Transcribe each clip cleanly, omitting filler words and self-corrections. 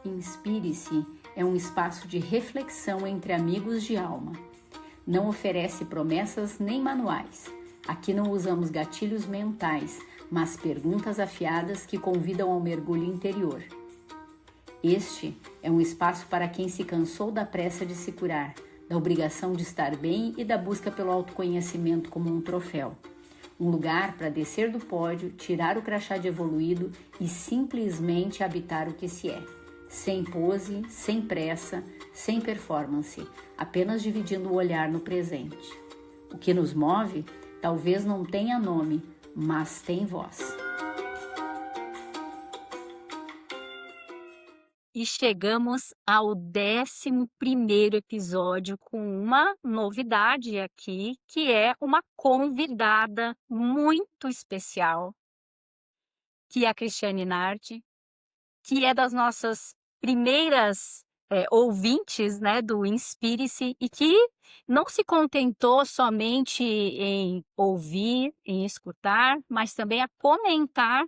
Inspire-se é um espaço de reflexão entre amigos de alma. Não oferece promessas nem manuais. Aqui não usamos gatilhos mentais, mas perguntas afiadas que convidam ao mergulho interior. Este é um espaço para quem se cansou da pressa de se curar, da obrigação de estar bem e da busca pelo autoconhecimento como um troféu. Um lugar para descer do pódio, tirar o crachá de evoluído e simplesmente habitar o que se é. Sem pose, sem pressa, sem performance, apenas dividindo o olhar no presente. O que nos move talvez não tenha nome, mas tem voz. E chegamos ao 11º episódio com uma novidade aqui, que é uma convidada muito especial, que é a Cristiane Nardi, que é das nossas primeiras ouvintes, né, do Inspire-se, e que não se contentou somente em ouvir, em escutar, mas também a comentar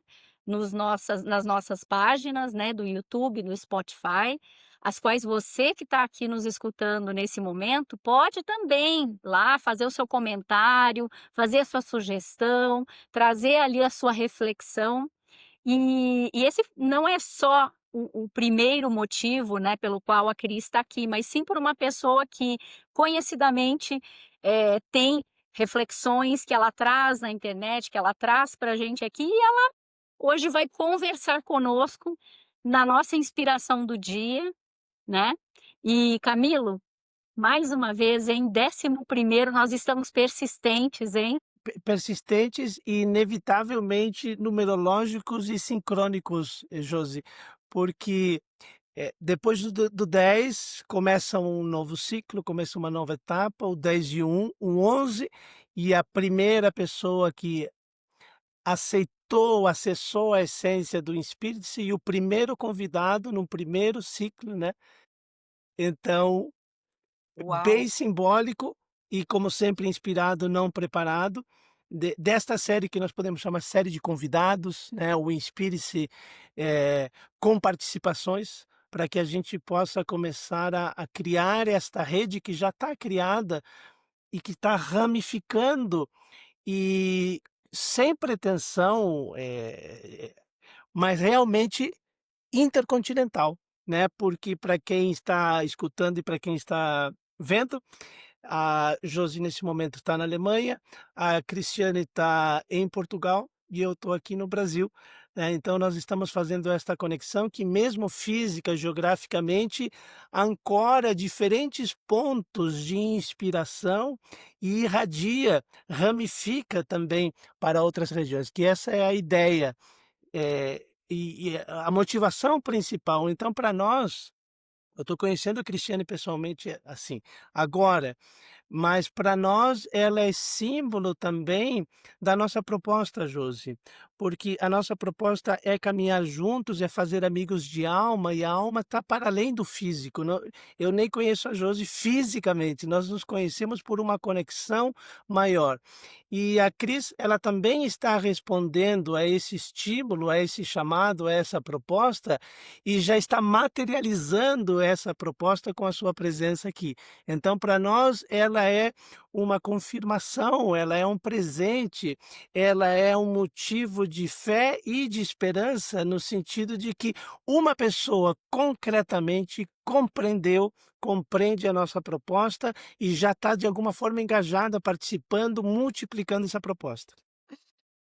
nas nossas páginas, né, do YouTube, do Spotify, as quais você que está aqui nos escutando nesse momento pode também lá fazer o seu comentário, fazer a sua sugestão, trazer ali a sua reflexão. E esse não é só o primeiro motivo, né, pelo qual a Cris está aqui, mas sim por uma pessoa que conhecidamente tem reflexões que ela traz na internet, que ela traz para a gente aqui, e ela hoje vai conversar conosco na nossa inspiração do dia, né? E Camilo, mais uma vez, em 11º, nós estamos persistentes, hein? Persistentes e inevitavelmente numerológicos e sincrônicos, Josi, porque depois do 10 começa um novo ciclo, começa uma nova etapa, o 10 e 1, o 11, e a primeira pessoa que acessou a essência do Espírito e o primeiro convidado num primeiro ciclo, né? Então, Uau! bem simbólico e, como sempre, inspirado, não preparado, desta série que nós podemos chamar série de convidados, né? O Inspire-se com participações, para que a gente possa começar a criar esta rede que já está criada e que está ramificando e sem pretensão, mas realmente intercontinental, né? Porque para quem está escutando e para quem está vendo, a Josi nesse momento está na Alemanha, a Cristiane está em Portugal e eu estou aqui no Brasil, né? Então nós estamos fazendo esta conexão que mesmo física, geograficamente, ancora diferentes pontos de inspiração e irradia, ramifica também para outras regiões, que essa é a ideia, e a motivação principal. Então para nós, eu estou conhecendo a Cristiane pessoalmente, assim, agora, mas para nós ela é símbolo também da nossa proposta, Josi, porque a nossa proposta é caminhar juntos, é fazer amigos de alma, e a alma está para além do físico. Eu nem conheço a Josi fisicamente, nós nos conhecemos por uma conexão maior. E a Cris, ela também está respondendo a esse estímulo, a esse chamado, a essa proposta, e já está materializando essa proposta com a sua presença aqui. Então, para nós, ela é uma confirmação, ela é um presente, ela é um motivo de fé e de esperança, no sentido de que uma pessoa concretamente compreende a nossa proposta e já está, de alguma forma, engajada, participando, multiplicando essa proposta.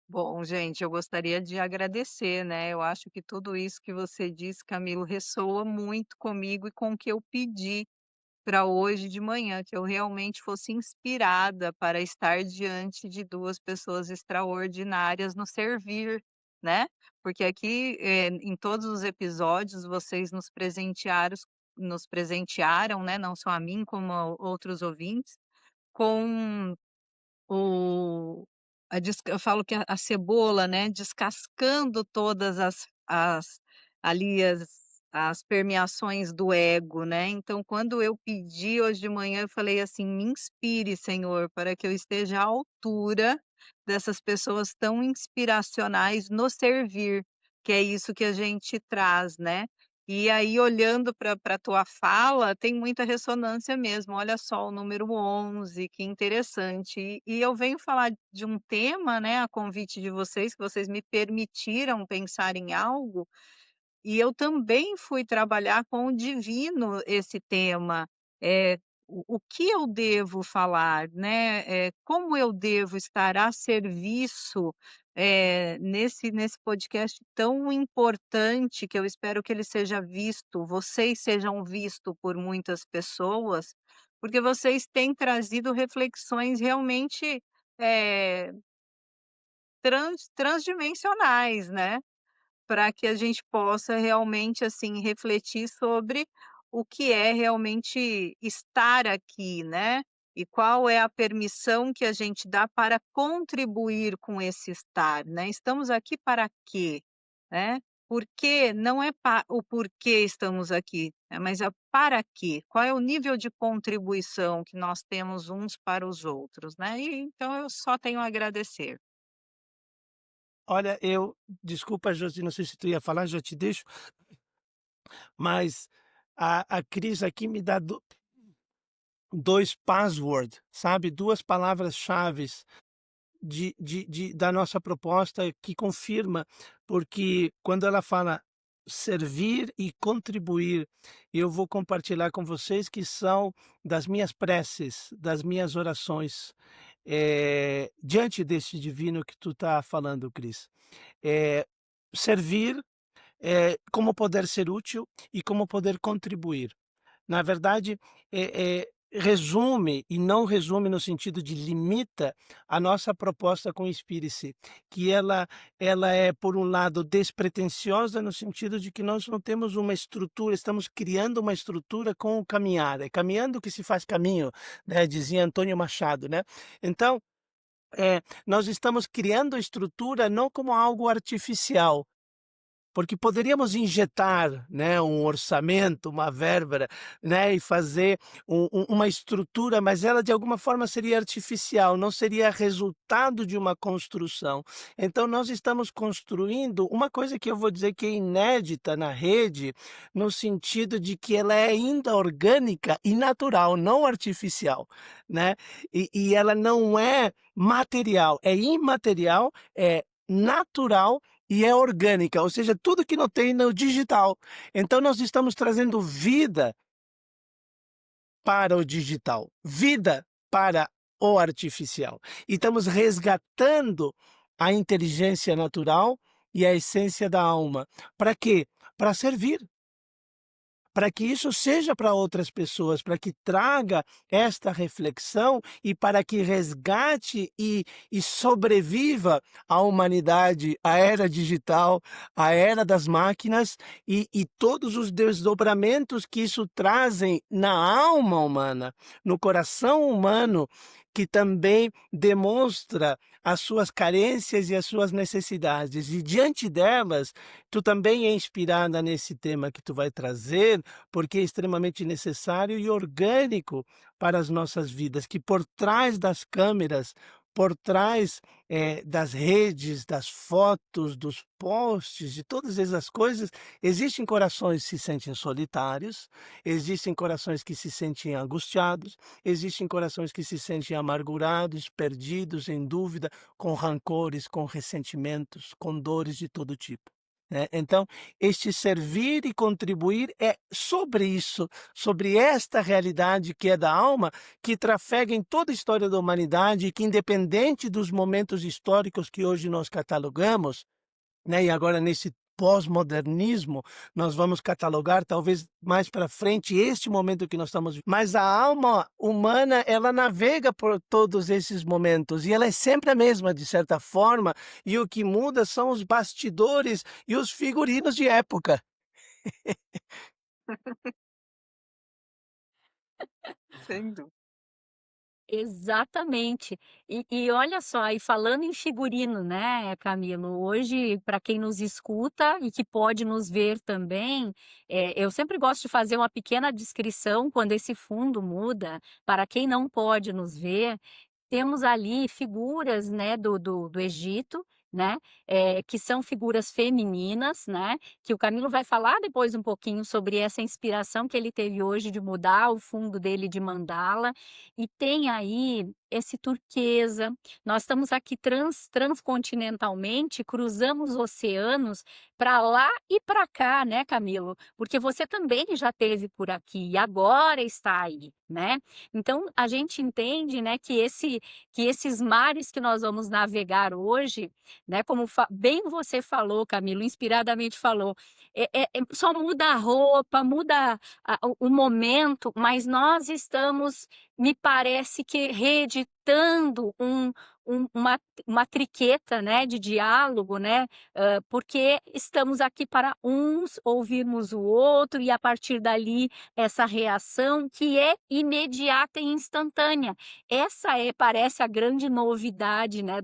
Bom, gente, eu gostaria de agradecer, né? Eu acho que tudo isso que você disse, Camilo, ressoa muito comigo e com o que eu pedi para hoje de manhã, que eu realmente fosse inspirada para estar diante de 2 pessoas extraordinárias no servir, né? Porque aqui, em todos os episódios, vocês nos presentearam, né, não só a mim, como a outros ouvintes, com o eu falo que a cebola, né, descascando todas as ali as permeações do ego, né. Então quando eu pedi hoje de manhã, eu falei assim: "Me inspire, Senhor, para que eu esteja à altura dessas pessoas tão inspiracionais no servir", que é isso que a gente traz, né. E aí olhando para a tua fala, tem muita ressonância mesmo, olha só o número 11, que interessante. E eu venho falar de um tema, né, a convite de vocês, que vocês me permitiram pensar em algo, e eu também fui trabalhar com o divino esse tema, o que eu devo falar, né, como eu devo estar a serviço, nesse podcast tão importante, que eu espero que ele seja visto, vocês sejam visto por muitas pessoas, porque vocês têm trazido reflexões realmente, eh, transdimensionais, né. Para que a gente possa realmente, assim, refletir sobre o que é realmente estar aqui, né, e qual é a permissão que a gente dá para contribuir com esse estar, né. Estamos aqui para quê, né? Porque não é o porquê estamos aqui, mas é para quê? Qual é o nível de contribuição que nós temos uns para os outros, né. E então eu só tenho a agradecer. Olha, desculpa, Josi, não sei se tu ia falar, já te deixo, mas a Cris aqui me dá 2 password, sabe, 2 palavras-chaves da nossa proposta que confirma, porque quando ela fala servir e contribuir, eu vou compartilhar com vocês que são das minhas preces, das minhas orações, diante desse divino que tu tá falando, Cris. Eh, Servir, como poder ser útil e como poder contribuir. Na verdade, resume, e não resume no sentido de limita, a nossa proposta com o Espírito, que ela é, por um lado, despretensiosa no sentido de que nós não temos uma estrutura, estamos criando uma estrutura com o caminhar, é caminhando que se faz caminho, né, dizia Antônio Machado, né. Então, nós estamos criando a estrutura não como algo artificial, porque poderíamos injetar, né, um orçamento, uma verba, né, e fazer uma estrutura, mas ela de alguma forma seria artificial, não seria resultado de uma construção. Então nós estamos construindo uma coisa que eu vou dizer que é inédita na rede, no sentido de que ela é ainda orgânica e natural, não artificial, né. E ela não é material, é imaterial, é natural e é orgânica, ou seja, tudo que não tem no digital. Então nós estamos trazendo vida para o digital, vida para o artificial. E estamos resgatando a inteligência natural e a essência da alma. Para quê? Para servir, para que isso seja para outras pessoas, para que traga esta reflexão e para que resgate e sobreviva a humanidade, a era digital, a era das máquinas e todos os desdobramentos que isso trazem na alma humana, no coração humano, que também demonstra as suas carências e as suas necessidades. E diante delas, tu também é inspirada nesse tema que tu vai trazer, porque é extremamente necessário e orgânico para as nossas vidas, que por trás das câmeras, por trás, das redes, das fotos, dos posts, de todas essas coisas, existem corações que se sentem solitários, existem corações que se sentem angustiados, existem corações que se sentem amargurados, perdidos, em dúvida, com rancores, com ressentimentos, com dores de todo tipo, né. Então, este servir e contribuir é sobre isso, sobre esta realidade que é da alma, que trafega em toda a história da humanidade e que independente dos momentos históricos que hoje nós catalogamos, né, e agora nesse pós-modernismo, nós vamos catalogar talvez mais para frente este momento que nós estamos mas a alma humana, ela navega por todos esses momentos e ela é sempre a mesma de certa forma, e o que muda são os bastidores e os figurinos de época. Sem dúvida. Exatamente. E olha só, e falando em figurino, né, Camilo, hoje, para quem nos escuta e que pode nos ver também, eu sempre gosto de fazer uma pequena descrição quando esse fundo muda, para quem não pode nos ver, temos ali figuras, né, do Egito, né, que são figuras femininas, né, que o Camilo vai falar depois um pouquinho sobre essa inspiração que ele teve hoje de mudar o fundo dele de mandala, e tem aí esse turquesa. Nós estamos aqui transcontinentalmente, cruzamos oceanos para lá e para cá, né, Camilo? Porque você também já esteve por aqui e agora está aí, né? Então a gente entende, né, que esses mares que nós vamos navegar hoje, né, como bem você falou, Camilo, inspiradamente falou, só muda a roupa, muda o momento, mas nós estamos, me parece que reeditando uma triqueta, né, de diálogo, né, porque estamos aqui para uns ouvirmos o outro e a partir dali essa reação que é imediata e instantânea. Essa parece a grande novidade, né,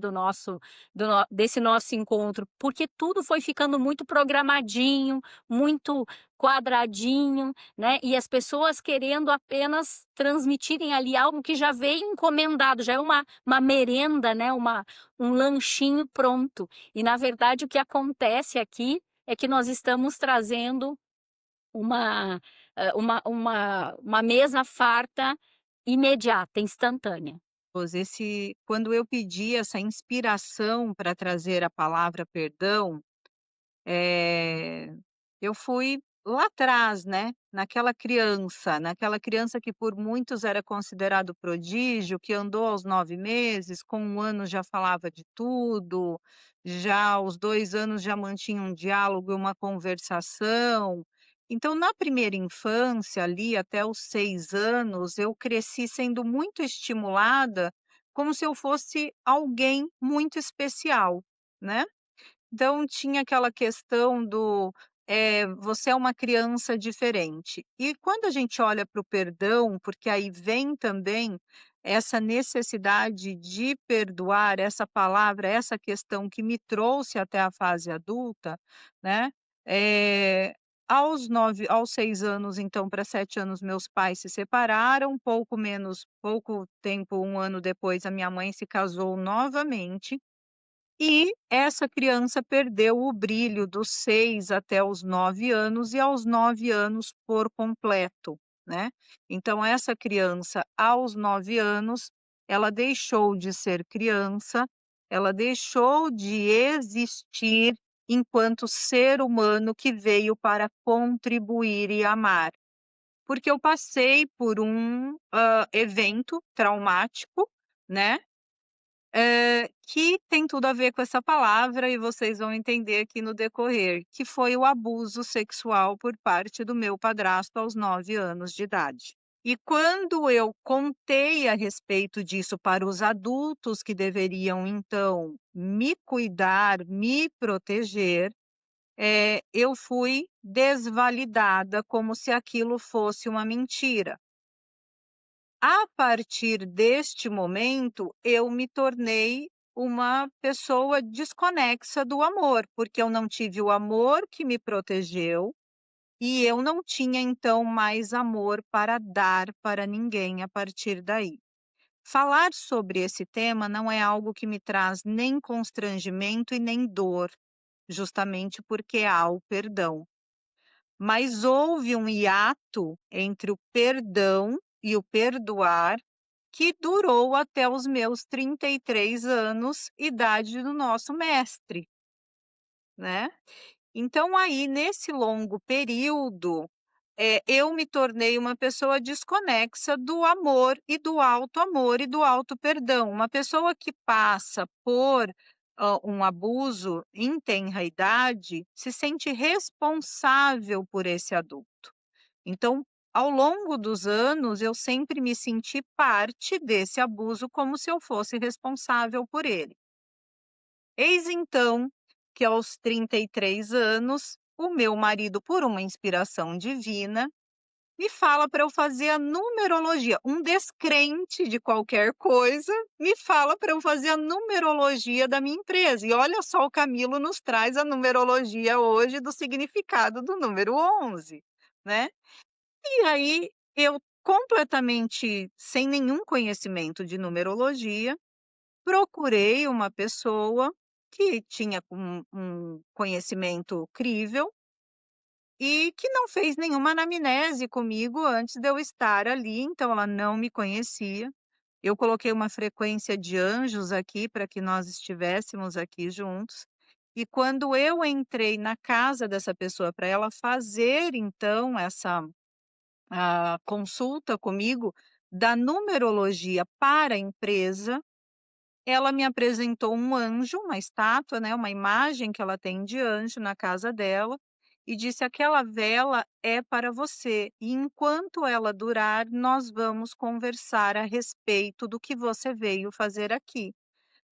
desse nosso encontro, porque tudo foi ficando muito programadinho, muito quadradinho, né, e as pessoas querendo apenas transmitirem ali algo que já veio encomendado, já é uma merenda, né, um lanchinho pronto. E na verdade o que acontece aqui é que nós estamos trazendo uma, uma mesa farta imediata, instantânea. Quando eu pedi essa inspiração para trazer a palavra perdão, eh, eu fui lá atrás, né, naquela criança que por muitos era considerado prodígio, que andou aos 9 meses, com 1 ano já falava de tudo, já aos 2 anos já mantinha um diálogo e uma conversação. Então, na primeira infância, ali até os 6 anos, eu cresci sendo muito estimulada, como se eu fosse alguém muito especial, né. Então tinha aquela questão do, você é uma criança diferente. E quando a gente olha para o perdão, porque aí vem também essa necessidade de perdoar, essa palavra, essa questão que me trouxe até a fase adulta, né, eh, aos 6 anos, então para 7 anos, meus pais se separaram, pouco tempo, 1 ano depois, a minha mãe se casou novamente, e essa criança perdeu o brilho dos 6 até os 9 anos e aos 9 anos por completo, né. Então essa criança, aos 9 anos, ela deixou de ser criança, ela deixou de existir enquanto ser humano que veio para contribuir e amar. Porque eu passei por um, evento traumático, né, que tem tudo a ver com essa palavra e vocês vão entender aqui no decorrer, que foi o abuso sexual por parte do meu padrasto aos 9 anos de idade. E quando eu contei a respeito disso para os adultos que deveriam então me cuidar, me proteger, eu fui desvalidada como se aquilo fosse uma mentira. A partir deste momento, eu me tornei uma pessoa desconexa do amor, porque eu não tive o amor que me protegeu e eu não tinha então mais amor para dar para ninguém a partir daí. Falar sobre esse tema não é algo que me traz nem constrangimento e nem dor, justamente porque há o perdão. Mas houve um hiato entre o perdão e o perdoar que durou até os meus 33 anos, idade do nosso mestre, né. Então aí, nesse longo período, eu me tornei uma pessoa desconexa do amor e do alto amor e do alto perdão. Uma pessoa que passa por, um abuso em tenra idade, se sente responsável por esse adulto. Então, ao longo dos anos, eu sempre me senti parte desse abuso como se eu fosse responsável por ele. Eis então que aos 33 anos, o meu marido, por uma inspiração divina, me fala para eu fazer a numerologia. Um descrente de qualquer coisa me fala para eu fazer a numerologia da minha empresa. E olha só, o Camilo nos traz a numerologia hoje do significado do número 11, né? E aí, eu completamente sem nenhum conhecimento de numerologia, procurei uma pessoa que tinha um conhecimento crível e que não fez nenhuma anamnese comigo antes de eu estar ali, então ela não me conhecia. Eu coloquei uma frequência de anjos aqui para que nós estivéssemos aqui juntos. E quando eu entrei na casa dessa pessoa para ela fazer então essa consulta comigo da numerologia para a empresa, ela me apresentou um anjo, uma estátua, né, uma imagem que ela tem de anjo na casa dela, e disse: "Aquela vela é para você, e enquanto ela durar, nós vamos conversar a respeito do que você veio fazer aqui".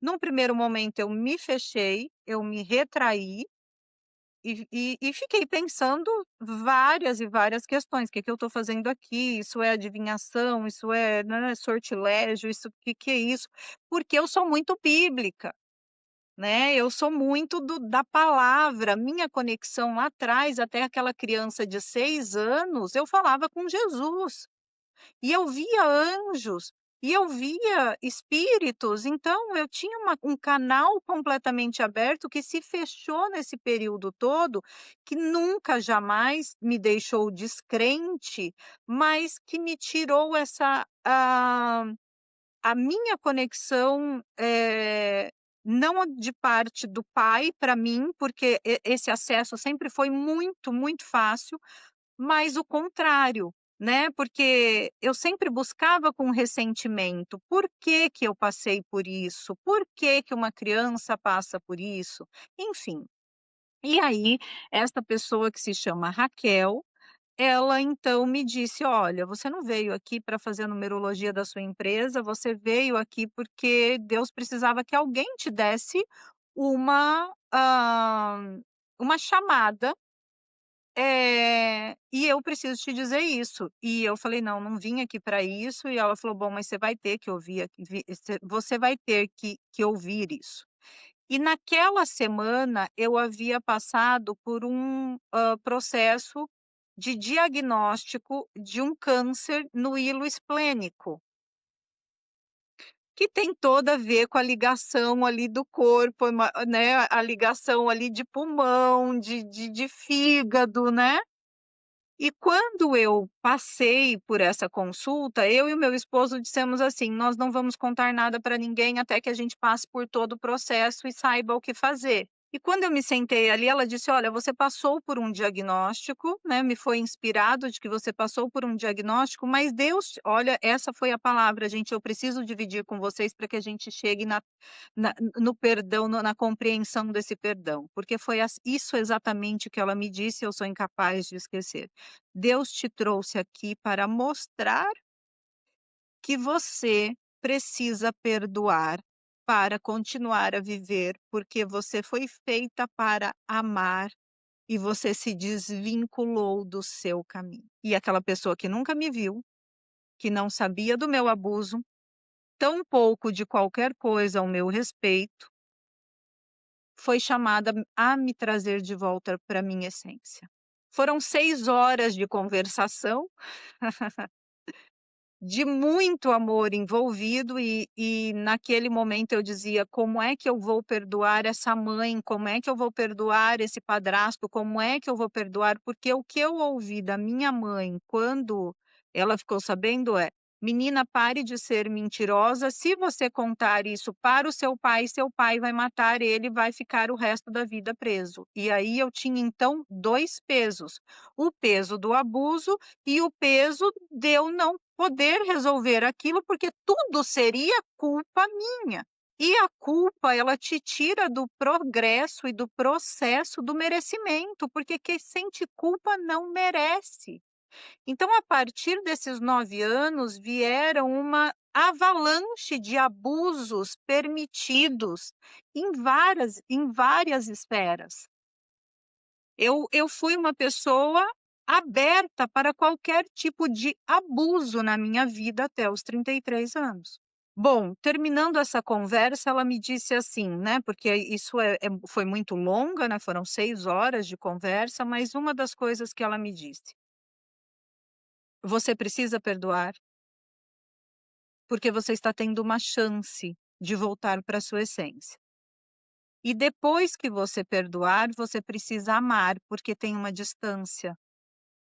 Num primeiro momento eu me fechei, eu me retraí, e fiquei pensando várias e várias questões: "Que eu estou fazendo aqui? Isso é adivinhação? Isso é, né, sortilégio? Isso, que é isso?". Porque eu sou muito bíblica, né, eu sou muito da palavra. Minha conexão lá atrás, até aquela criança de 6 anos, eu falava com Jesus. E eu via anjos, e eu via espíritos, então eu tinha um canal completamente aberto que se fechou nesse período todo, que nunca, jamais me deixou descrente, mas que me tirou essa a minha conexão, não de parte do pai para mim, porque esse acesso sempre foi muito, muito fácil, mas o contrário, né, porque eu sempre buscava com ressentimento. Por que que eu passei por isso? Por que que uma criança passa por isso? Enfim. E aí, esta pessoa que se chama Raquel, ela então me disse: "Olha, você não veio aqui para fazer a numerologia da sua empresa, você veio aqui porque Deus precisava que alguém te desse uma, uma chamada, e eu preciso te dizer isso". E eu falei: "Não, não vim aqui para isso". E ela falou: "Bom, mas você vai ter que ouvir aqui você vai ter que ouvir isso". E naquela semana eu havia passado por um, processo de diagnóstico de um câncer no hilo esplênico, que tem toda a ver com a ligação ali do corpo, né, a ligação ali de pulmão, de fígado, né. E quando eu passei por essa consulta, eu e o meu esposo dissemos assim: "Nós não vamos contar nada para ninguém até que a gente passe por todo o processo e saiba o que fazer". E quando eu me sentei ali, ela disse: "Olha, você passou por um diagnóstico, né, me foi inspirado de que você passou por um diagnóstico, mas Deus", olha, essa foi a palavra, gente, eu preciso dividir com vocês para que a gente chegue no perdão, na compreensão desse perdão, porque foi isso exatamente que ela me disse, eu sou incapaz de esquecer. Deus te trouxe aqui para mostrar que você precisa perdoar para continuar a viver, porque você foi feita para amar e você se desvinculou do seu caminho. E aquela pessoa que nunca me viu, que não sabia do meu abuso, tampouco de qualquer coisa ao meu respeito, foi chamada a me trazer de volta para minha essência. Foram 6 horas de conversação, de muito amor envolvido, e naquele momento eu dizia: "Como é que eu vou perdoar essa mãe? Como é que eu vou perdoar esse padrasto? Como é que eu vou perdoar?". Porque o que eu ouvi da minha mãe quando ela ficou sabendo é: "Menina, pare de ser mentirosa, se você contar isso para o seu pai vai matar ele e vai ficar o resto da vida preso". E aí eu tinha então 2 pesos: o peso do abuso e o peso de eu não poder resolver aquilo, porque tudo seria culpa minha. E a culpa, ela te tira do progresso e do processo do merecimento, porque quem sente culpa não merece. Então, a partir desses 9 anos, vieram uma avalanche de abusos permitidos em várias esferas. Eu fui uma pessoa aberta para qualquer tipo de abuso na minha vida até os 33 anos. Bom, terminando essa conversa, ela me disse assim, né, porque isso foi muito longa, né, foram 6 horas de conversa, mas uma das coisas que ela me disse: "Você precisa perdoar, porque você está tendo uma chance de voltar para a sua essência". E depois que você perdoar, você precisa amar, porque tem uma distância.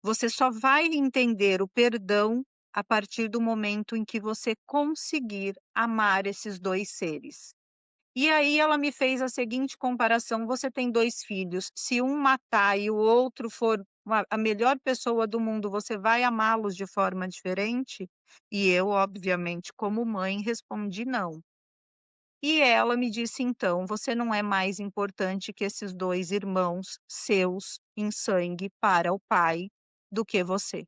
Você só vai entender o perdão a partir do momento em que você conseguir amar esses 2 seres. E aí ela me fez a seguinte comparação: você tem 2 filhos, se um matar e o outro for a melhor pessoa do mundo, você vai amá-los de forma diferente? E eu, obviamente, como mãe, respondi: "Não". E ela me disse: "Então, você não é mais importante que esses 2 irmãos seus em sangue para o pai do que você.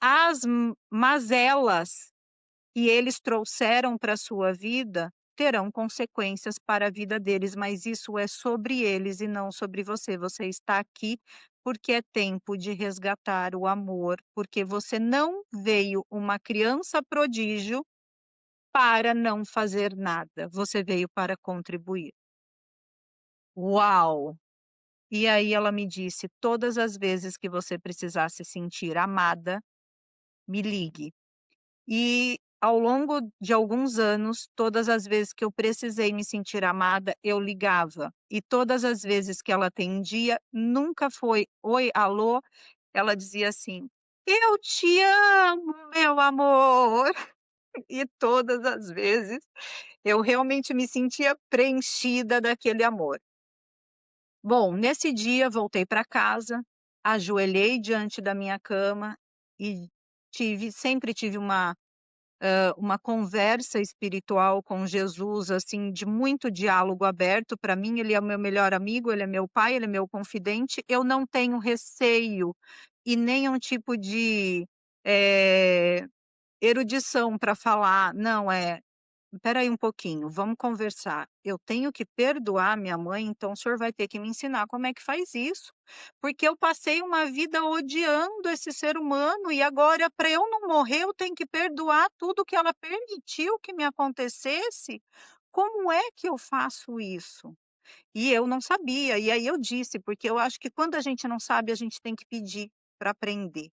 As mazelas que eles trouxeram para a sua vida terão consequências para a vida deles, mas isso é sobre eles e não sobre você. Você está aqui porque é tempo de resgatar o amor, porque você não veio uma criança prodígio para não fazer nada, você veio para contribuir". Uau! E aí ela me disse: "Todas as vezes que você precisar se sentir amada, me ligue". E ao longo de alguns anos, todas as vezes que eu precisei me sentir amada, eu ligava. E todas as vezes que ela atendia, nunca foi "oi, alô", ela dizia assim: "Eu te amo, meu amor". E todas as vezes eu realmente me sentia preenchida daquele amor. Bom, nesse dia voltei para casa, ajoelhei diante da minha cama e sempre tive uma conversa espiritual com Jesus, assim, de muito diálogo aberto. Para mim, ele é o meu melhor amigo, ele é meu pai, ele é meu confidente. Eu não tenho receio e nenhum tipo de eh, erudição para falar. Não, espera aí um pouquinho, vamos conversar. Eu tenho que perdoar minha mãe, então o senhor vai ter que me ensinar como é que faz isso. Porque eu passei uma vida odiando esse ser humano e agora, para eu não morrer, eu tenho que perdoar tudo que ela permitiu que me acontecesse. Como é que eu faço isso? E eu não sabia. E aí eu disse, porque eu acho que quando a gente não sabe, a gente tem que pedir para aprender.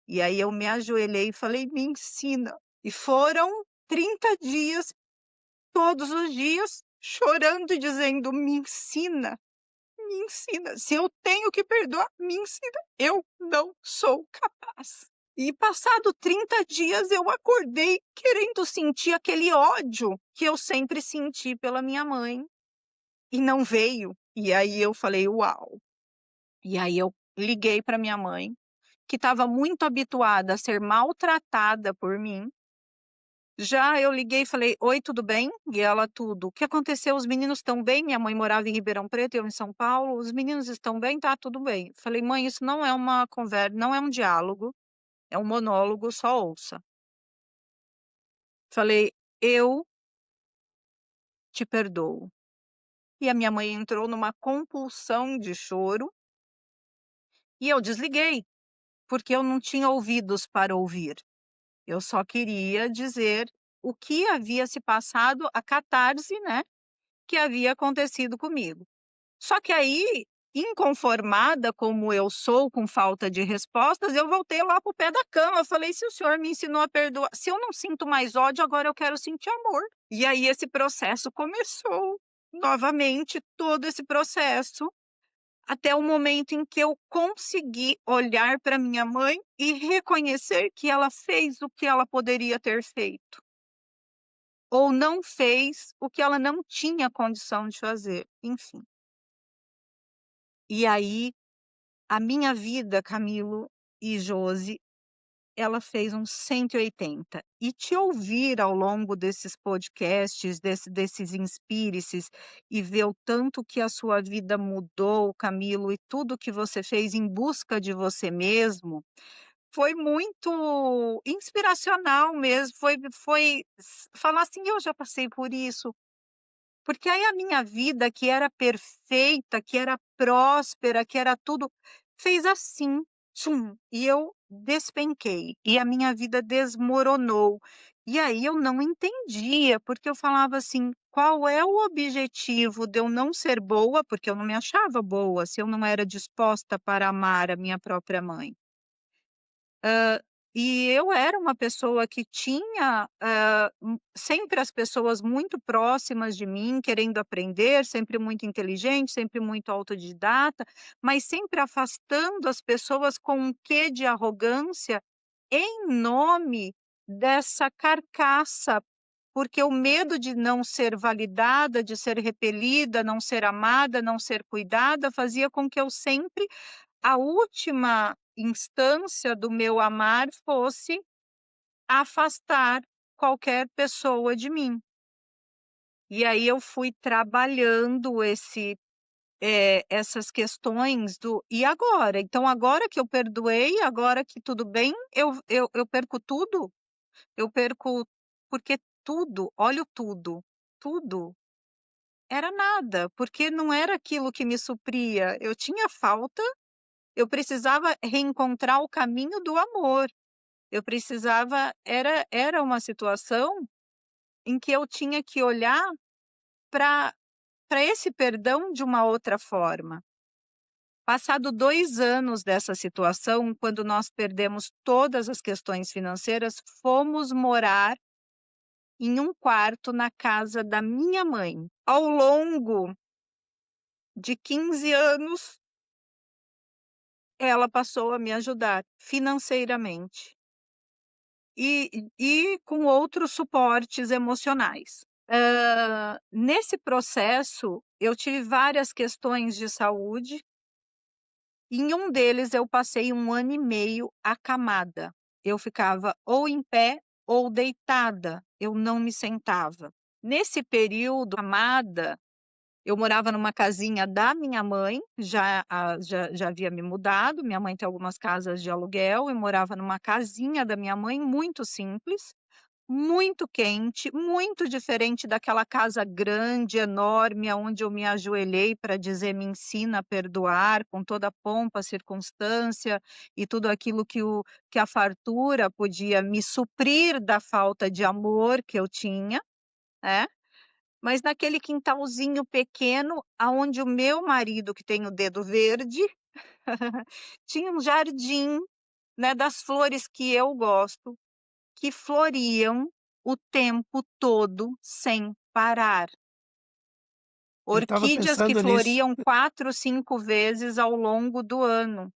E aí eu me ajoelhei e falei: "Me ensina". E foram 30 dias, todos os dias, chorando e dizendo: "Me ensina, me ensina. Se eu tenho que perdoar, me ensina. Eu não sou capaz". E passado 30 dias eu acordei querendo sentir aquele ódio que eu sempre senti pela minha mãe, e não veio. E aí eu falei: "Uau". E aí eu liguei para minha mãe, que estava muito habituada a ser maltratada por mim. Já eu liguei e falei: "Oi, tudo bem?" E ela: "Tudo". "O que aconteceu? Os meninos estão bem?" Minha mãe morava em Ribeirão Preto, eu em São Paulo. "Os meninos estão bem?" "Tá tudo bem". Falei: "Mãe, isso não é uma conversa, não é um diálogo, é um monólogo, só ouça". Falei: "Eu te perdoo". E a minha mãe entrou numa compulsão de choro e eu desliguei, porque eu não tinha ouvidos para ouvir. Eu só queria dizer o que havia se passado, a catarse, né, que havia acontecido comigo. Só que aí, inconformada como eu sou com falta de respostas, eu voltei lá para o pé da cama. Eu falei: "Se o senhor me ensinou a perdoar, se eu não sinto mais ódio, agora eu quero sentir amor". E aí esse processo começou novamente, todo esse processo, até o momento em que eu consegui olhar para minha mãe e reconhecer que ela fez o que ela poderia ter feito, ou não fez o que ela não tinha condição de fazer, enfim. E aí, a minha vida, Camilo e Josi, ela fez um 180. E te ouvir ao longo desses podcasts, desses Inspire-se, e ver o tanto que a sua vida mudou, Camilo, e tudo que você fez em busca de você mesmo, foi muito inspiracional mesmo. Falar assim: "Eu já passei por isso". Porque aí a minha vida, que era perfeita, que era próspera, que era tudo, fez assim, tchum, e eu despenquei, e a minha vida desmoronou. E aí eu não entendia, porque eu falava assim: qual é o objetivo de eu não ser boa? Porque eu não me achava boa, se eu não era disposta para amar a minha própria mãe. E eu era uma pessoa que tinha, sempre as pessoas muito próximas de mim, querendo aprender, sempre muito inteligente, sempre muito autodidata, mas sempre afastando as pessoas com um quê de arrogância, em nome dessa carcaça, porque o medo de não ser validada, de ser repelida, não ser amada, não ser cuidada, fazia com que eu sempre a última instância do meu amar fosse afastar qualquer pessoa de mim. E aí eu fui trabalhando essas questões do "e agora? Então agora que eu perdoei, agora que tudo bem, eu perco tudo? Eu perco" porque tudo, olha o tudo era nada, porque não era aquilo que me supria. Eu tinha falta, eu precisava reencontrar o caminho do amor. Eu precisava era uma situação em que eu tinha que olhar para esse perdão de uma outra forma. Passado 2 anos dessa situação, quando nós perdemos todas as questões financeiras, fomos morar em um quarto na casa da minha mãe. Ao longo de 15 anos, ela passou a me ajudar financeiramente. E com outros suportes emocionais. Nesse processo, eu tive várias questões de saúde, e em um deles eu passei 1 ano e meio acamada. Eu ficava ou em pé ou deitada, eu não me sentava. Nesse período acamada, eu morava numa casinha da minha mãe, já havia me mudado, minha mãe tem algumas casas de aluguel, eu morava numa casinha da minha mãe muito simples, muito quente, muito diferente daquela casa grande, enorme, aonde eu me ajoelhei para dizer: "Me ensina a perdoar", com toda a pompa, circunstância e tudo aquilo que a fartura podia me suprir da falta de amor que eu tinha, né. Mas naquele quintalzinho pequeno, aonde o meu marido, que tem o dedo verde, tinha um jardim, né, das flores que eu gosto, que floriam o tempo todo sem parar. Eu estava Orquídeas que pensando nisso. floriam 4, 5 vezes ao longo do ano.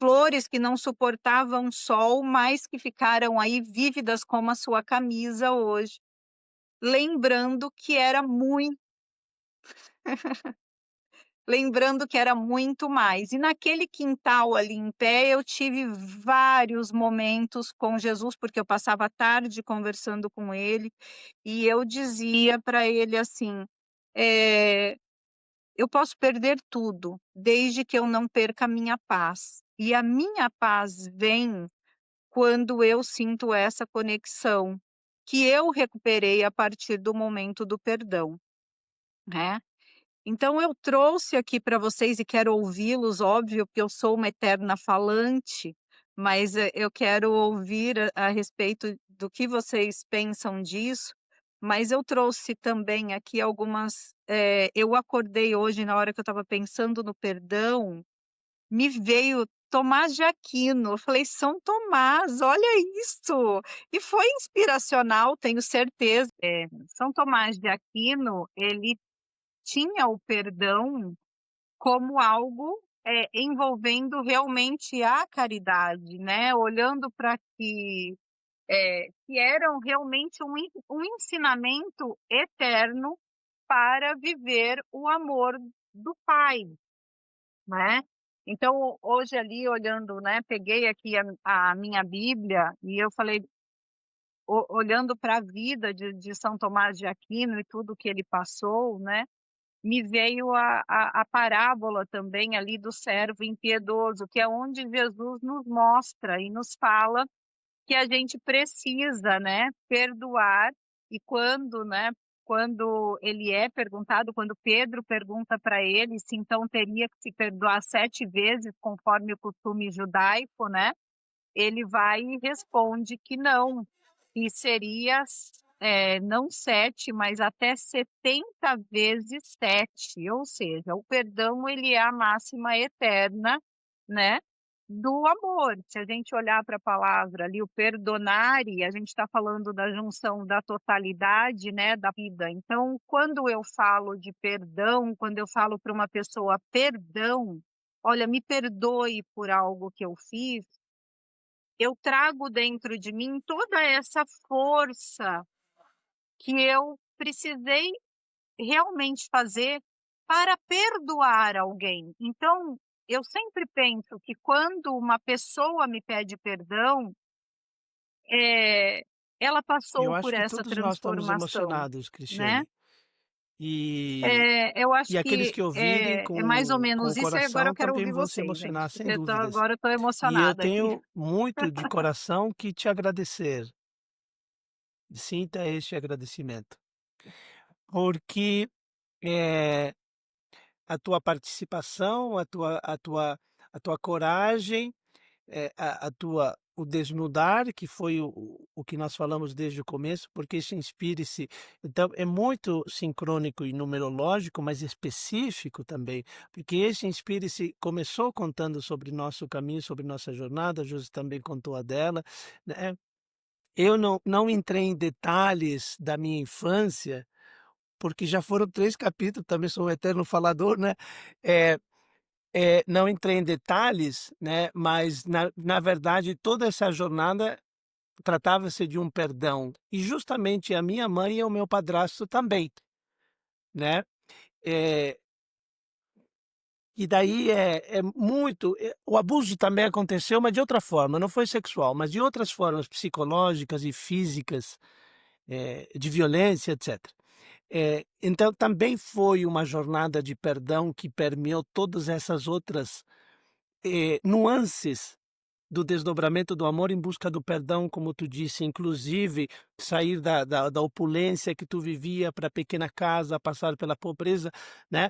Flores que não suportavam sol, mas que ficaram aí vívidas como a sua camisa hoje. Lembrando que era muito lembrando que era muito mais. E naquele quintal ali em pé, eu tive vários momentos com Jesus, porque eu passava a tarde conversando com ele, e eu dizia para ele assim: eh, "Eu posso perder tudo, desde que eu não perca a minha paz. E a minha paz vem quando eu sinto essa conexão, que eu recuperei a partir do momento do perdão", né. Então eu trouxe aqui para vocês e quero ouvi-los, óbvio, porque eu sou uma eterna falante, mas, eu quero ouvir a respeito do que vocês pensam disso, mas eu trouxe também aqui algumas, eu acordei hoje na hora que eu estava pensando no perdão, me veio Tomás de Aquino, eu falei: "São Tomás, olha isso!". E foi inspiracional, tenho certeza. São Tomás de Aquino, ele tinha o perdão como algo, envolvendo realmente a caridade, né, olhando para que eram realmente um ensinamento eterno para viver o amor do Pai, né. Então hoje ali olhando, né, peguei aqui a minha Bíblia e eu falei, olhando para a vida de São Tomás de Aquino e tudo que ele passou, né, me veio a parábola também ali do servo impiedoso, que é onde Jesus nos mostra e nos fala que a gente precisa, né, perdoar, e quando, né, quando ele é perguntado, quando Pedro pergunta para ele se então teria que se perdoar 7 vezes, conforme o costume judaico, né, ele vai e responde que não, que seria, não 7, mas até 70 vezes 7, ou seja, o perdão ele é a máxima eterna, né, do amor. Se a gente olhar para a palavra ali, o perdonare, a gente está falando da junção da totalidade, né, da vida. Então, quando eu falo de perdão, quando eu falo para uma pessoa perdão, olha, me perdoe por algo que eu fiz, eu trago dentro de mim toda essa força que eu precisei realmente fazer para perdoar alguém. Então, eu sempre penso que quando uma pessoa me pede perdão, eh, ela Eu passou por acho que essa todos nós estamos transformação, emocionados, né. Cristiane. E Eu acho e aqueles que que ouvirem é mais ou com o menos isso, e agora eu coração quero também ouvir vão se vocês, gente, emocionar, sem porque dúvidas. agora eu tô E eu emocionada aqui. tenho muito de coração que te agradecer. Sinta este agradecimento, porque, eh, a tua participação, a tua coragem, a tua o desnudar, que foi o que nós falamos desde o começo, porque esse Inspire-se, então, é muito sincrônico e numerológico, mas específico também, porque esse Inspire-se começou contando sobre nosso caminho, sobre nossa jornada, a Josi também contou a dela, né. Eu não entrei em detalhes da minha infância, porque já foram 3 capítulos, também sou um eterno falador, né, eh não entrei em detalhes, né, mas na verdade toda essa jornada tratava-se de um perdão, e justamente a minha mãe e o meu padrasto também, né. Eh, e daí é muito o abuso também aconteceu, mas de outra forma, não foi sexual, mas de outras formas psicológicas e físicas, de violência, etcétera. Então também foi uma jornada de perdão que permeou todas essas outras, nuances do desdobramento do amor em busca do perdão, como tu disse, inclusive sair da opulência que tu vivia para a pequena casa, passar pela pobreza, né,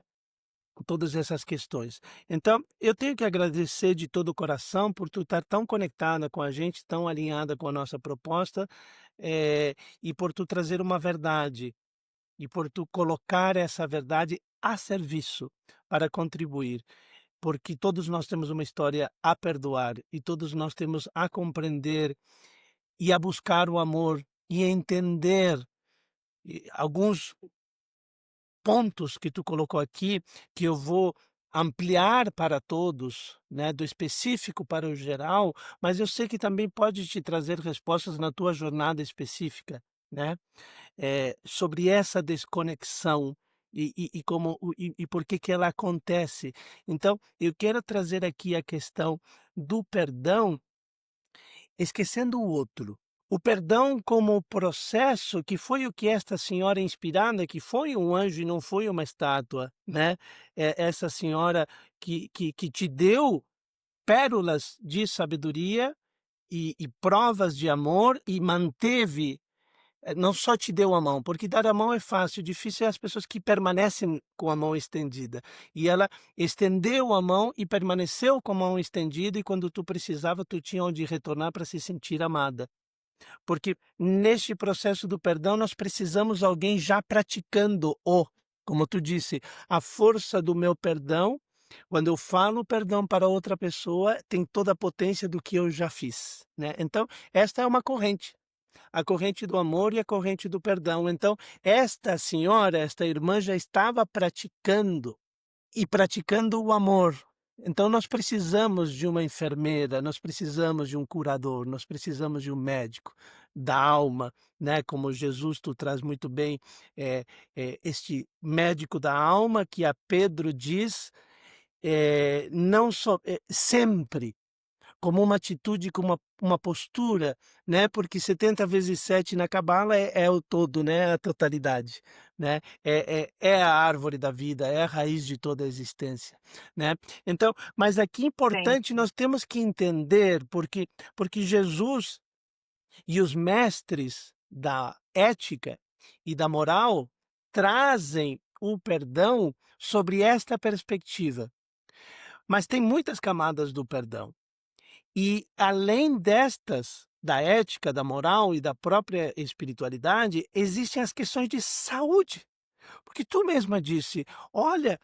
todas essas questões. Então, eu tenho que agradecer de todo o coração por tu estar tão conectada com a gente, tão alinhada com a nossa proposta, e por tu trazer uma verdade, e por tu colocar essa verdade a serviço para contribuir. Porque todos nós temos uma história a perdoar e todos nós temos a compreender e a buscar o amor e a entender alguns pontos que tu colocou aqui, que eu vou ampliar para todos, né, do específico para o geral, mas eu sei que também pode te trazer respostas na tua jornada específica, né? Sobre essa desconexão e como e por que que ela acontece. Então, eu quero trazer aqui a questão do perdão, esquecendo o outro. O perdão como processo, que foi o que esta senhora inspirada, que foi um anjo e não foi uma estátua, né, essa senhora que te deu pérolas de sabedoria e provas de amor e manteve não só te deu a mão, porque dar a mão é fácil, difícil é as pessoas que permanecem com a mão estendida. E ela estendeu a mão e permaneceu com a mão estendida, e quando tu precisava, tu tinha onde retornar para se sentir amada. Porque neste processo do perdão, nós precisamos alguém já praticando-o. Como tu disse, a força do meu perdão, quando eu falo perdão para outra pessoa, tem toda a potência do que eu já fiz, né? Então, esta é uma corrente, a corrente do amor e a corrente do perdão. Então, esta senhora, esta irmã já estava praticando e praticando o amor. Então, nós precisamos de uma enfermeira, nós precisamos de um curador, nós precisamos de um médico da alma, né? Como Jesus, tu traz muito bem este médico da alma que a Pedro diz, não só sempre como uma atitude, como uma postura, né, porque 70 vezes 7 na cabala é o todo, né, a totalidade, né, é a árvore da vida, é a raiz de toda a existência, né. Então, mas aqui importante Sempre. nós temos que entender, porque Jesus e os mestres da ética e da moral trazem o perdão sobre esta perspectiva, mas tem muitas camadas do perdão. E além destas, da ética, da moral e da própria espiritualidade, existem as questões de saúde. Porque tu mesma disse: "Olha,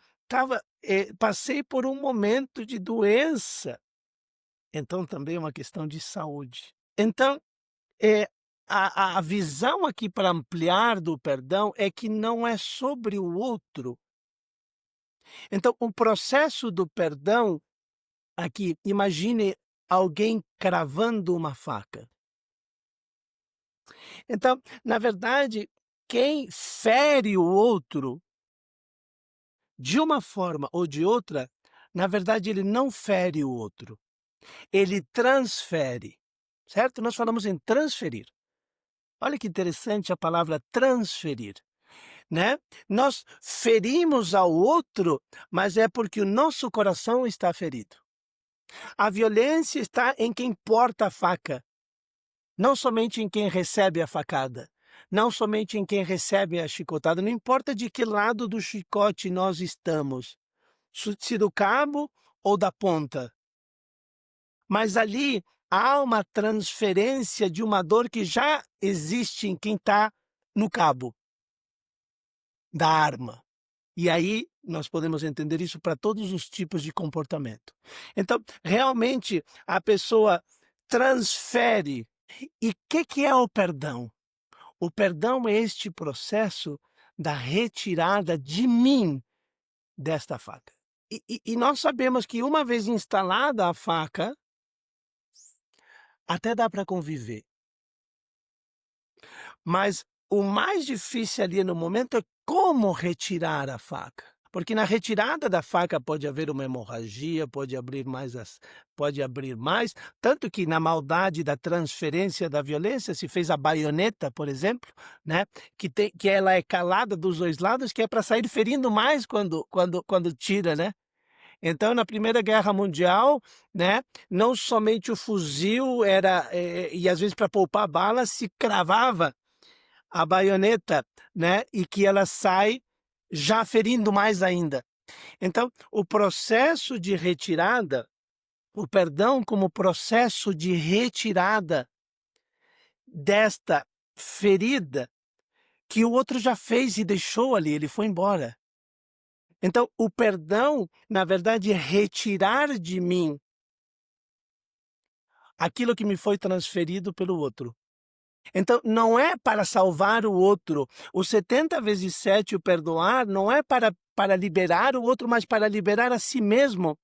passei por um momento de doença", então também é uma questão de saúde. Então, é a visão aqui para ampliar do perdão é que não é sobre o outro. Então, o processo do perdão aqui, imagine alguém cravando uma faca. Então, na verdade, quem fere o outro, de uma forma ou de outra, na verdade ele não fere o outro, ele transfere, certo? Nós falamos em transferir. Olha que interessante a palavra transferir, né? Nós ferimos ao outro, mas é porque o nosso coração está ferido. A violência está em quem porta a faca, não somente em quem recebe a facada, não somente em quem recebe a chicotada, não importa de que lado do chicote nós estamos, se do cabo ou da ponta. Mas ali há uma transferência de uma dor que já existe em quem está no cabo da arma. E aí nós podemos entender isso para todos os tipos de comportamento. Então, realmente, a pessoa transfere. E o que é o perdão? O perdão é este processo da retirada de mim desta faca. E nós sabemos que uma vez instalada a faca, até dá para conviver. Mas o mais difícil ali no momento é como retirar a faca. Porque na retirada da faca pode haver uma hemorragia, pode abrir mais, tanto que na maldade da transferência da violência se fez a baioneta, por exemplo, né, que ela é calada dos dois lados, que é para sair ferindo mais quando tira, né? Então, na Primeira Guerra Mundial, né, não somente o fuzil era, e às vezes para poupar balas, se cravava a baioneta, né, e que ela sai já ferindo mais ainda. Então, o processo de retirada, o perdão como processo de retirada desta ferida que o outro já fez e deixou ali, ele foi embora. Então, o perdão, na verdade, é retirar de mim aquilo que me foi transferido pelo outro. Então, não é para salvar o outro. O 70 vezes 7, o perdoar, não é para liberar o outro, mas para liberar a si mesmo.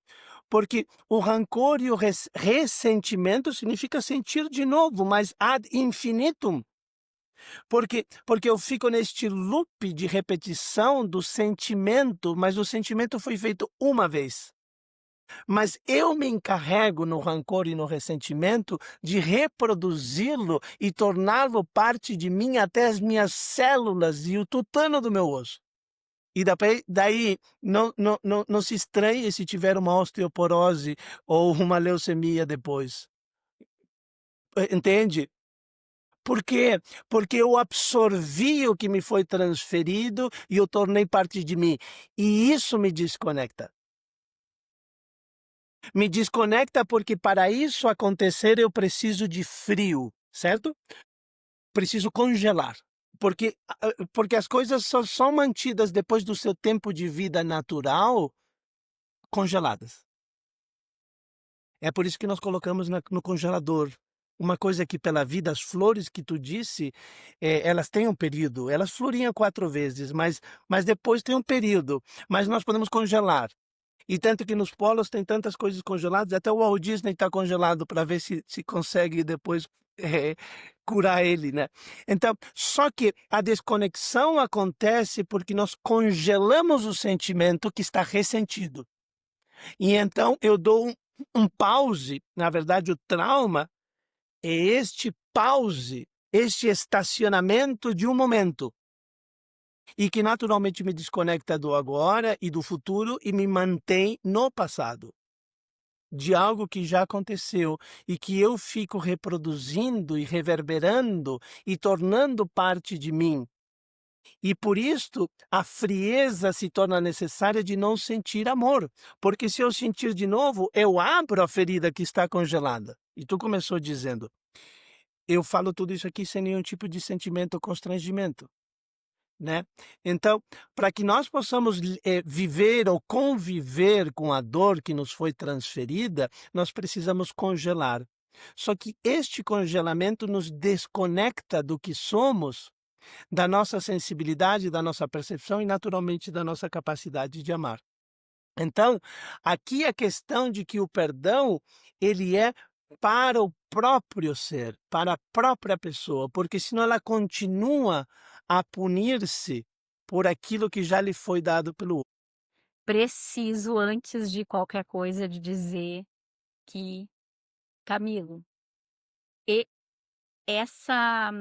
Porque o rancor e o ressentimento significa sentir de novo, mas ad infinitum. Porque eu fico neste loop de repetição do sentimento, mas o sentimento foi feito uma vez. Mas eu me encarrego no rancor e no ressentimento de reproduzi-lo e torná-lo parte de mim até as minhas células e o tutano do meu osso. E daí não se estranhe se tiver uma osteoporose ou uma leucemia depois. Entende? Por quê? Porque eu absorvi o que me foi transferido e eu tornei parte de mim. E isso me desconecta. Me desconecta porque para isso acontecer eu preciso de frio, certo? Preciso congelar. Porque as coisas só são mantidas depois do seu tempo de vida natural congeladas. É por isso que nós colocamos no congelador. Uma coisa que pela vida, as flores que tu disse, elas têm um período. Elas floriam 4 vezes, mas depois tem um período. Mas nós podemos congelar. E tanto que nos polos tem tantas coisas congeladas, até o Walt Disney está congelado para ver se consegue depois curar ele, né? Então, só que a desconexão acontece porque nós congelamos o sentimento que está ressentido. E então eu dou um pause, na verdade o trauma é este pause, este estacionamento de um momento. E que naturalmente me desconecta do agora e do futuro e me mantém no passado. De algo que já aconteceu e que eu fico reproduzindo e reverberando e tornando parte de mim. E por isto a frieza se torna necessária de não sentir amor. Porque se eu sentir de novo, eu abro a ferida que está congelada. E tu começou dizendo, eu falo tudo isso aqui sem nenhum tipo de sentimento ou constrangimento. né. Então, para que nós possamos viver ou conviver com a dor que nos foi transferida, nós precisamos congelar. Só que este congelamento nos desconecta do que somos, da nossa sensibilidade, da nossa percepção e, naturalmente, da nossa capacidade de amar. Então, aqui a questão de que o perdão, ele é para o próprio ser, para a própria pessoa, porque senão ela continua a punir-se por aquilo que já lhe foi dado pelo outro. Preciso, antes de qualquer coisa, de dizer que, Camilo, e essa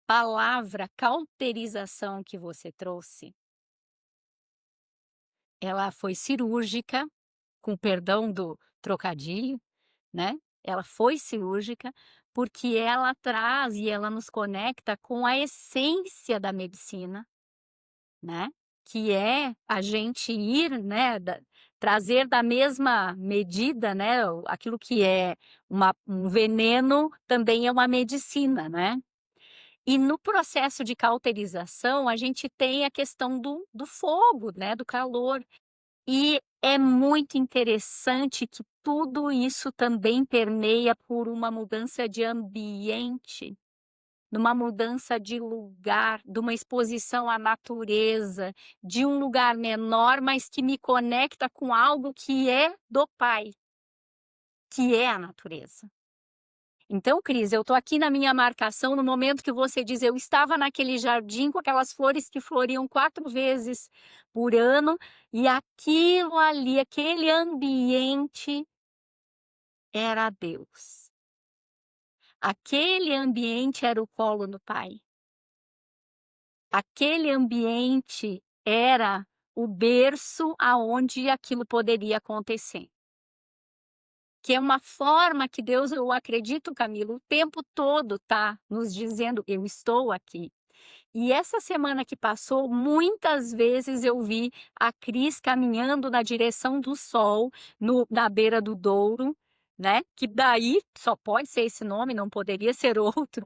palavra cauterização que você trouxe, ela foi cirúrgica, com perdão do trocadilho, né, ela foi cirúrgica, porque ela traz e ela nos conecta com a essência da medicina, né, que é a gente ir, né, trazer da mesma medida, né, aquilo que é um veneno também é uma medicina, né. E no processo de cauterização, a gente tem a questão do fogo, né, do calor. E é muito interessante que tudo isso também permeia por uma mudança de ambiente, numa mudança de lugar, de uma exposição à natureza, de um lugar menor, mas que me conecta com algo que é do Pai, que é a natureza. Então, Cris, eu estou aqui na minha marcação no momento que você diz: eu estava naquele jardim com aquelas flores que floriam 4 vezes por ano, e aquilo ali, aquele ambiente era Deus. Aquele ambiente era o colo do Pai. Aquele ambiente era o berço aonde aquilo poderia acontecer. Que é uma forma que Deus, eu acredito, Camilo, o tempo todo tá nos dizendo: "Eu estou aqui". E essa semana que passou, muitas vezes eu vi a Cris caminhando na direção do sol, na beira do Douro, né, que daí só pode ser esse nome, não poderia ser outro.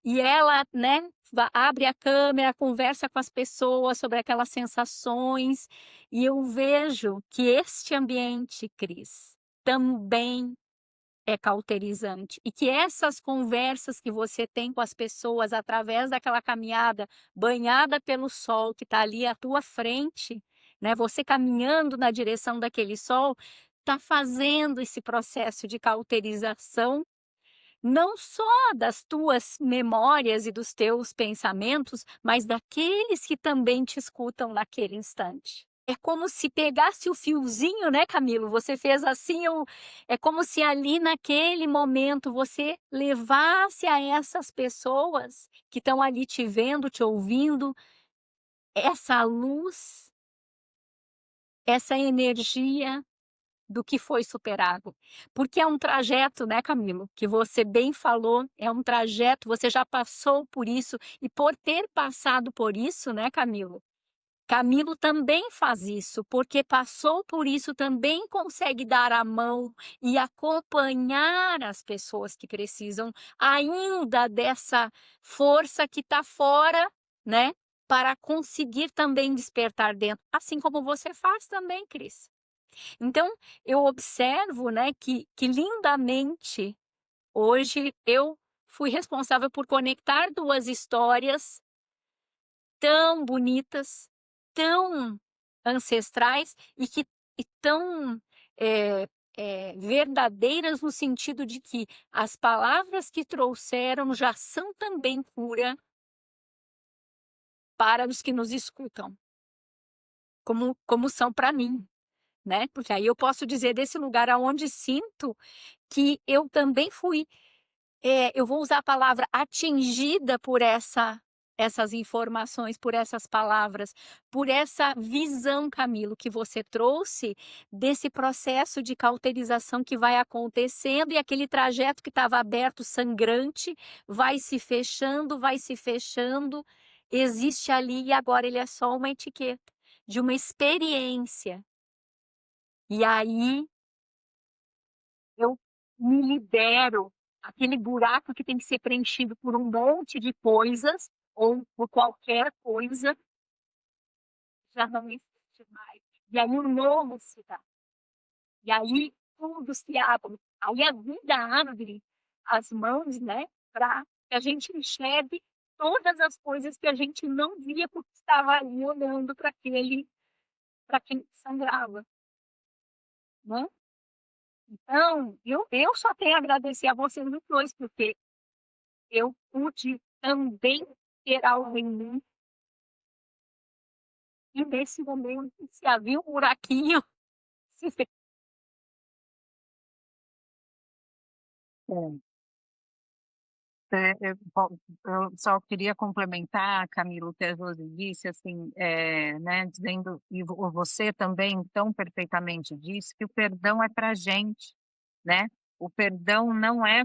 E ela, né, abre a câmera, conversa com as pessoas sobre aquelas sensações, e eu vejo que este ambiente, Cris, também é cauterizante, e que essas conversas que você tem com as pessoas através daquela caminhada banhada pelo sol que está ali à tua frente, né, você caminhando na direção daquele sol, está fazendo esse processo de cauterização, não só das tuas memórias e dos teus pensamentos, mas daqueles que também te escutam naquele instante. É como se pegasse o fiozinho, né, Camilo, você fez assim, é como se ali naquele momento você levasse a essas pessoas que estão ali te vendo, te ouvindo, essa luz, essa energia do que foi superado. Porque é um trajeto, né, Camilo, que você bem falou, é um trajeto, você já passou por isso, e por ter passado por isso, né, Camilo também faz isso, porque passou por isso, também consegue dar a mão e acompanhar as pessoas que precisam ainda dessa força que está fora, né, para conseguir também despertar dentro, assim como você faz também, Cris. Então, eu observo, né, que lindamente hoje eu fui responsável por conectar 2 histórias tão bonitas, tão ancestrais e tão, verdadeiras no sentido de que as palavras que trouxeram já são também cura para os que nos escutam, como são para mim, né, porque aí eu posso dizer desse lugar aonde sinto que eu também fui, eu vou usar a palavra atingida por essas informações, por essas palavras, por essa visão, Camilo, que você trouxe desse processo de cauterização que vai acontecendo, e aquele trajeto que estava aberto, sangrante, vai se fechando, existe ali e agora ele é só uma etiqueta de uma experiência. E aí eu me libero, aquele buraco que tem que ser preenchido por um monte de coisas, ou por qualquer coisa, já não existe mais. E aí um novo se dá. E aí tudo se abre. Aí a vida abre as mãos, né, para que a gente enxergue todas as coisas que a gente não via porque estava ali olhando para quem sangrava, né? Então, eu só tenho a agradecer a vocês dois, porque eu pude também ter algo em mim, e nesse momento, se havia um buraquinho, se fez. É. Eu só queria complementar, Camilo, o que a Josi disse, assim, né, dizendo, e você também tão perfeitamente disse, que o perdão é para a gente, né? O perdão não é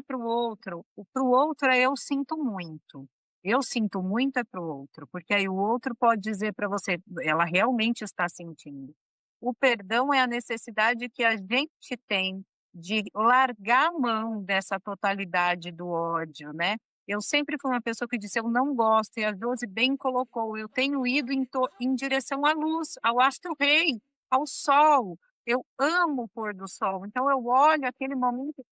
para o outro. O para o outro é eu sinto muito. Eu sinto muito é para o outro, porque aí o outro pode dizer para você, ela realmente está sentindo. O perdão é a necessidade que a gente tem de largar a mão dessa totalidade do ódio, né? Eu sempre fui uma pessoa que disse, eu não gosto, e a Josi bem colocou, eu tenho ido em direção à luz, ao astro-rei, ao sol. Eu amo o pôr do sol, então eu olho aquele momento,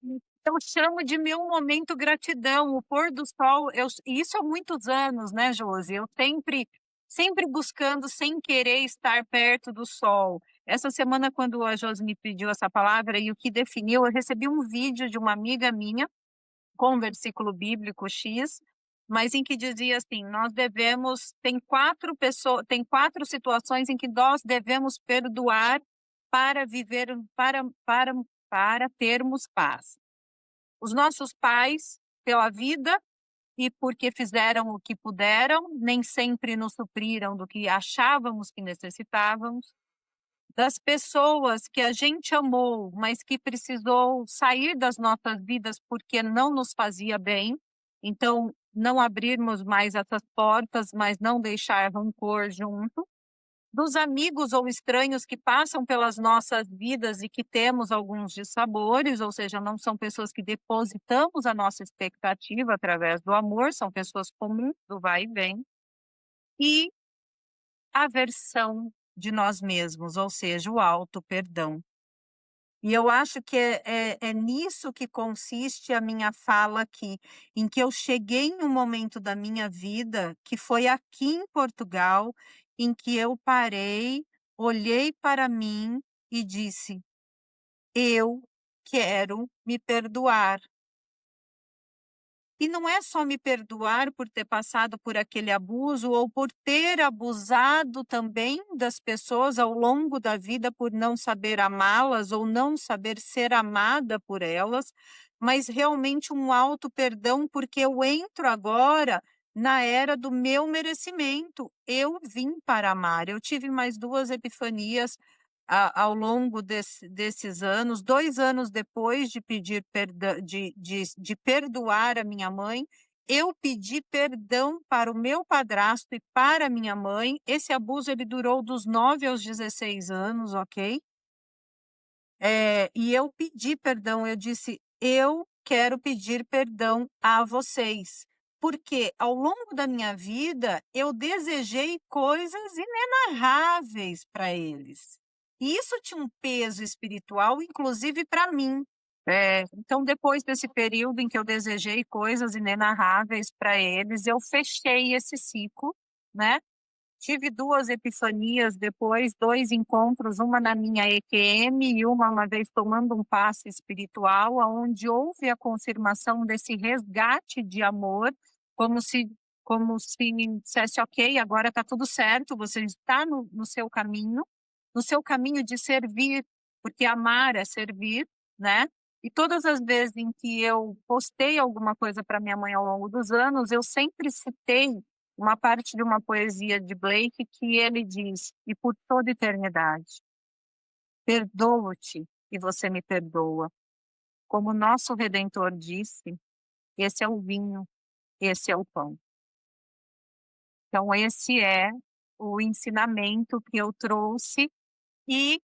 eu chamo de meu momento gratidão, o pôr do sol, e isso há muitos anos, né, Josi? Eu sempre buscando, sem querer, estar perto do sol. Essa semana, quando a Josi me pediu essa palavra e o que definiu, eu recebi um vídeo de uma amiga minha com um versículo bíblico X, mas em que dizia assim: nós devemos, tem quatro situações em que nós devemos perdoar para viver, para termos paz. Os nossos pais, pela vida e porque fizeram o que puderam, nem sempre nos supriram do que achávamos que necessitávamos, das pessoas que a gente amou, mas que precisou sair das nossas vidas porque não nos fazia bem. Então, não abrirmos mais essas portas, mas não deixar rancor junto. Dos amigos ou estranhos que passam pelas nossas vidas e que temos alguns dissabores, ou seja, não são pessoas que depositamos a nossa expectativa através do amor, são pessoas comuns do vai e vem. E a versão de nós mesmos, ou seja, o auto-perdão. E eu acho que é nisso que consiste a minha fala aqui, em que eu cheguei em um momento da minha vida, que foi aqui em Portugal, em que eu parei, olhei para mim e disse: eu quero me perdoar. E não é só me perdoar por ter passado por aquele abuso ou por ter abusado também das pessoas ao longo da vida por não saber amá-las ou não saber ser amada por elas, mas realmente um auto perdão porque eu entro agora na era do meu merecimento. Eu vim para amar. Eu tive mais duas epifanias ao longo desses anos, 2 anos depois de pedir perdão, de perdoar a minha mãe, eu pedi perdão para o meu padrasto e para a minha mãe. Esse abuso ele durou dos 9 aos 16 anos, ok? E eu pedi perdão, eu disse, eu quero pedir perdão a vocês. Porque ao longo da minha vida, eu desejei coisas inenarráveis para eles. E isso tinha um peso espiritual, inclusive para mim. Então, depois desse período em que eu desejei coisas inenarráveis para eles, eu fechei esse ciclo, né? Tive 2 epifanias depois, 2 encontros, uma na minha EQM e uma vez tomando um passe espiritual, onde houve a confirmação desse resgate de amor, como se dissesse, ok, agora está tudo certo, você está no seu caminho de servir, porque amar é servir, né? E todas as vezes em que eu postei alguma coisa para minha mãe ao longo dos anos, eu sempre citei uma parte de uma poesia de Blake que ele diz: e por toda eternidade, perdoo-te e você me perdoa. Como nosso Redentor disse, esse é o vinho, esse é o pão. Então, esse é o ensinamento que eu trouxe, e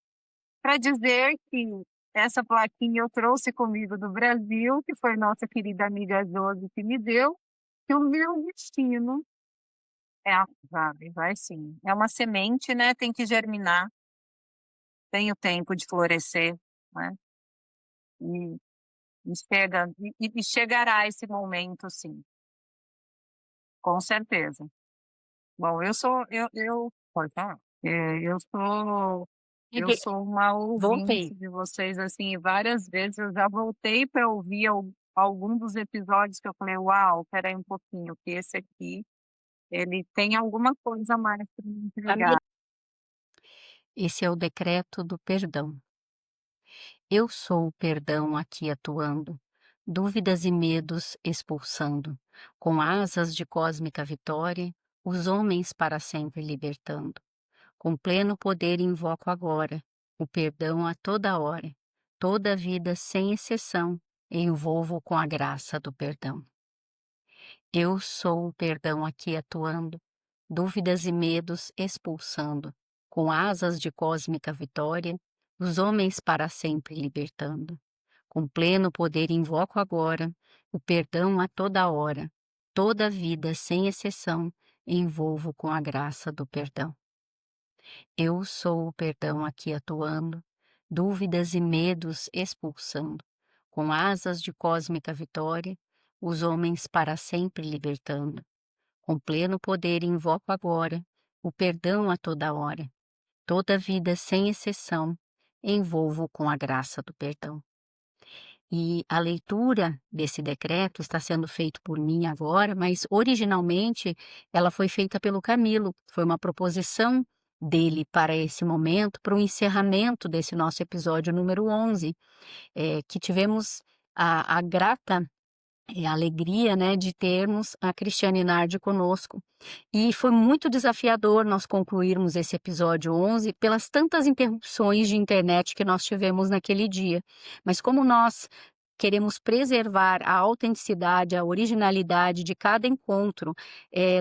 para dizer que essa plaquinha eu trouxe comigo do Brasil, que foi nossa querida amiga Josi que me deu, que o meu destino É, vai sim. É uma semente, né, tem que germinar, tem o tempo de florescer, né, e e chegará esse momento sim, com certeza. Bom, eu pode falar. Eu Ide- sou uma Voltei. ouvinte de vocês, assim, e várias vezes eu já voltei para ouvir algum dos episódios que eu falei: "Uau, espera aí um pouquinho, que esse aqui, ele tem alguma coisa a mais para me entregar". Camila, esse é o decreto do perdão. Eu sou o perdão aqui atuando, dúvidas e medos expulsando, com asas de cósmica vitória, os homens para sempre libertando. Com pleno poder invoco agora o perdão a toda hora, toda a vida sem exceção, envolvo com a graça do perdão. Eu sou o perdão aqui atuando, dúvidas e medos expulsando, com asas de cósmica vitória, os homens para sempre libertando. Com pleno poder invoco agora o perdão a toda hora, toda a vida sem exceção, envolvo com a graça do perdão. Eu sou o perdão aqui atuando, dúvidas e medos expulsando, com asas de cósmica vitória, os homens para sempre libertando. Com pleno poder invoco agora o perdão a toda hora, toda a vida sem exceção, envolvo com a graça do perdão. E a leitura desse decreto está sendo feito por mim agora, mas originalmente ela foi feita pelo Camilo. Foi uma proposição dele para esse momento, para o encerramento desse nosso episódio número 11, que tivemos a grata a alegria, né, de termos a Cristiane Nardi conosco. E foi muito desafiador nós concluirmos esse episódio 11 pelas tantas interrupções de internet que nós tivemos naquele dia. Mas como nós queremos preservar a autenticidade, a originalidade de cada encontro,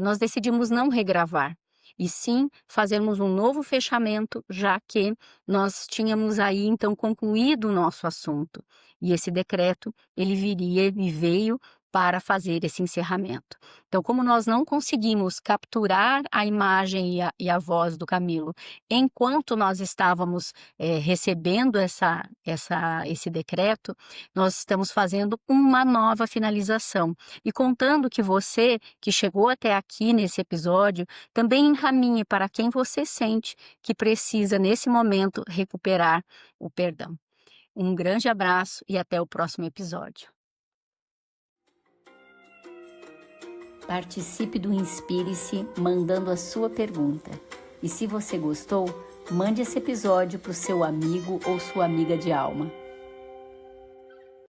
nós decidimos não regravar. E sim fazermos um novo fechamento, já que nós tínhamos aí então concluído o nosso assunto. E esse decreto, ele viria e veio para fazer esse encerramento. Então, como nós não conseguimos capturar a imagem e a voz do Camilo enquanto nós estávamos recebendo esse decreto, nós estamos fazendo uma nova finalização e contando que você, que chegou até aqui nesse episódio, também encaminhe para quem você sente que precisa, nesse momento, recuperar o perdão. Um grande abraço e até o próximo episódio. Participe do Inspire-se mandando a sua pergunta. E se você gostou, mande esse episódio para o seu amigo ou sua amiga de alma.